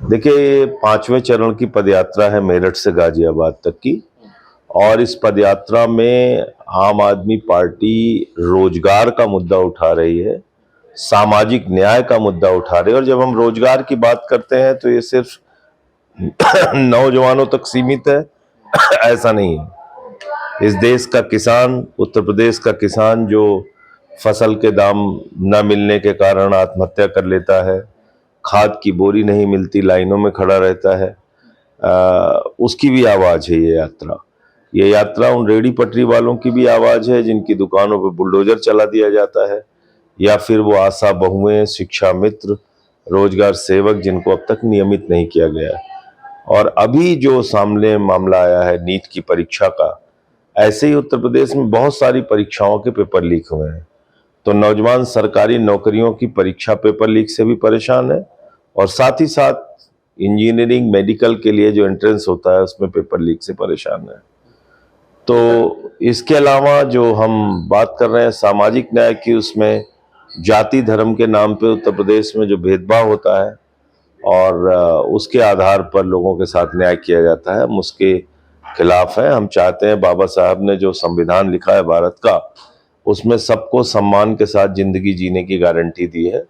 देखिए, ये 5वें चरण की पदयात्रा है मेरठ से गाजियाबाद तक की। और इस पदयात्रा में आम आदमी पार्टी रोजगार का मुद्दा उठा रही है, सामाजिक न्याय का मुद्दा उठा रही है। और जब हम रोजगार की बात करते हैं तो ये सिर्फ नौजवानों तक सीमित है, ऐसा नहीं है। इस देश का किसान, उत्तर प्रदेश का किसान जो फसल के दाम न मिलने के कारण आत्महत्या कर लेता है, खाद की बोरी नहीं मिलती, लाइनों में खड़ा रहता है, उसकी भी आवाज है ये यात्रा। ये यात्रा उन रेहड़ी पटरी वालों की भी आवाज है जिनकी दुकानों पर बुलडोजर चला दिया जाता है, या फिर वो आशा बहुएं, शिक्षा मित्र, रोजगार सेवक जिनको अब तक नियमित नहीं किया गया। और अभी जो सामने मामला आया है नीट की परीक्षा का, ऐसे ही उत्तर प्रदेश में बहुत सारी परीक्षाओं के पेपर लीक हुए हैं। तो नौजवान सरकारी नौकरियों की परीक्षा पेपर लीक से भी परेशान है, और साथ ही साथ इंजीनियरिंग, मेडिकल के लिए जो एंट्रेंस होता है उसमें पेपर लीक से परेशान है। तो इसके अलावा जो हम बात कर रहे हैं सामाजिक न्याय की, उसमें जाति धर्म के नाम पे उत्तर प्रदेश में जो भेदभाव होता है और उसके आधार पर लोगों के साथ न्याय किया जाता है, हम उसके खिलाफ है। हम चाहते हैं बाबा साहब ने जो संविधान लिखा है भारत का, उसमें सबको सम्मान के साथ जिंदगी जीने की गारंटी दी है,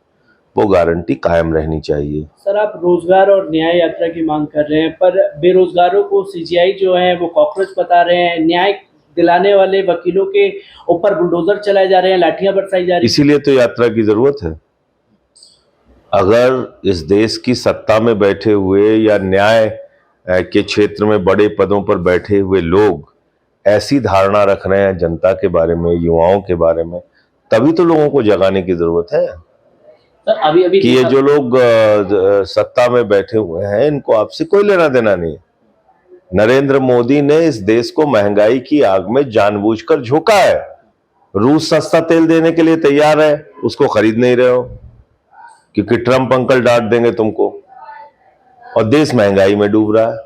वो गारंटी कायम रहनी चाहिए। सर, आप रोजगार और न्याय यात्रा की मांग कर रहे हैं, पर बेरोजगारों को सीजीआई जो है वो कॉकरोच बता रहे हैं, न्याय दिलाने वाले वकीलों के ऊपर बुलडोजर चलाए जा रहे हैं, लाठियां बरसाई जा रही हैं। इसीलिए तो यात्रा की जरूरत है। अगर इस देश की सत्ता में बैठे हुए या न्याय के क्षेत्र में बड़े पदों पर बैठे हुए लोग ऐसी धारणा रख रहे हैं जनता के बारे में, युवाओं के बारे में, तभी तो लोगों को जगाने की जरूरत है। सर, अभी कि ये जो लोग सत्ता में बैठे हुए हैं, इनको आपसे कोई लेना देना नहीं है। नरेंद्र मोदी ने इस देश को महंगाई की आग में जानबूझकर झोंका है। रूस सस्ता तेल देने के लिए तैयार है, उसको खरीद नहीं रहे हो क्योंकि ट्रंप अंकल डांट देंगे तुमको, और देश महंगाई में डूब रहा है,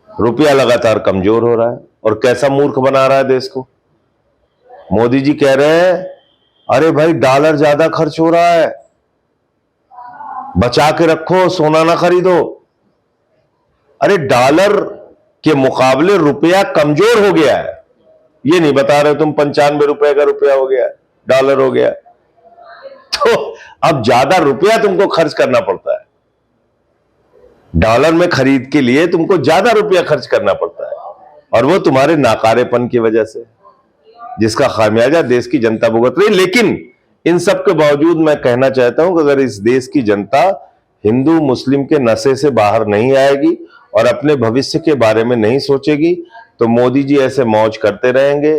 रुपया लगातार कमजोर हो रहा है। और कैसा मूर्ख बना रहा है देश को। मोदी जी कह रहे हैं, अरे भाई डॉलर ज्यादा खर्च हो रहा है, बचा के रखो, सोना ना खरीदो। अरे डॉलर के मुकाबले रुपया कमजोर हो गया है, ये नहीं बता रहे तुम। 95 रुपए का रुपया हो गया, डॉलर हो गया, तो अब ज्यादा रुपया तुमको खर्च करना पड़ता है। डॉलर में खरीद के लिए तुमको ज्यादा रुपया खर्च करना पड़ता है, और वो तुम्हारे नाकारेपन की वजह से, जिसका खामियाजा देश की जनता भुगत रही। लेकिन इन सब के बावजूद मैं कहना चाहता हूं कि अगर इस देश की जनता हिंदू मुस्लिम के नशे से बाहर नहीं आएगी और अपने भविष्य के बारे में नहीं सोचेगी, तो मोदी जी ऐसे मौज करते रहेंगे,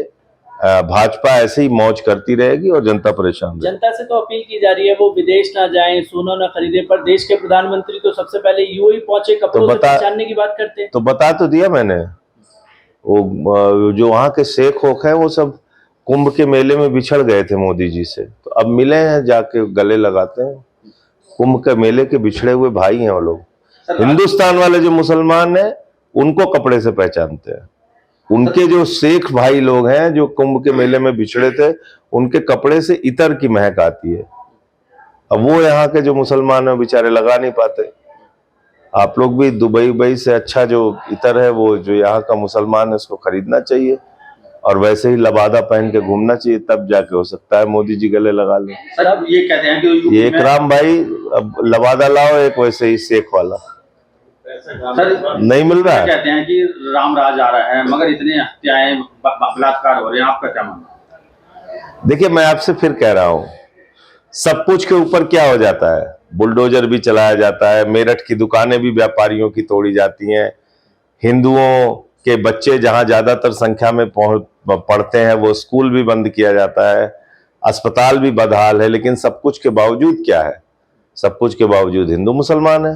भाजपा ऐसे ही मौज करती रहेगी और जनता परेशान रहेगी। जनता से तो अपील की जा रही है वो विदेश ना जाएं, सोना ना खरीदें, पर देश के प्रधानमंत्री तो सबसे पहले यूएई पहुंचे, कपड़ों से पहचानने की बात करते हैं। तो बता तो दिया मैंने, वो जो वहां के शेख होख हैं वो सब कुंभ के मेले में बिछड़ गए थे मोदी जी से, तो अब मिले हैं, जाके गले लगाते हैं। कुंभ के मेले के बिछड़े हुए भाई हैं वो लोग। हिंदुस्तान वाले जो मुसलमान हैं उनको कपड़े से पहचानते हैं, उनके जो शेख भाई लोग हैं जो कुंभ के मेले में बिछड़े थे, उनके कपड़े से इतर की महक आती है। अब वो यहाँ के जो मुसलमान हैं बेचारे लगा नहीं पाते। आप लोग भी दुबई से अच्छा जो इतर है वो जो यहाँ का मुसलमान है उसको खरीदना चाहिए, और वैसे ही लबादा पहन के घूमना चाहिए, तब जाके हो सकता है मोदी जी गले लगा लें। सर, अब ये कहते हैं कि ये इकराम भाई, अब लबादा लाओ एक वैसे ही शेख वाला। सर, नहीं मिल रहा है। कहते हैं कि राम राज आ रहा है, मगर इतने हत्याएं, बलात्कार हो रहे हैं, आपका क्या मानना है? देखिए, मैं आपसे फिर कह रहा हूं, सब कुछ के ऊपर क्या हो जाता है, बुलडोजर भी चलाया जाता है, मेरठ की दुकानें भी व्यापारियों की तोड़ी जाती हैं, हिंदुओं के बच्चे जहां ज्यादातर संख्या में पढ़ते हैं वो स्कूल भी बंद किया जाता है, अस्पताल भी बदहाल है। लेकिन सब कुछ के बावजूद क्या है, सब कुछ के बावजूद हिंदू मुसलमान है।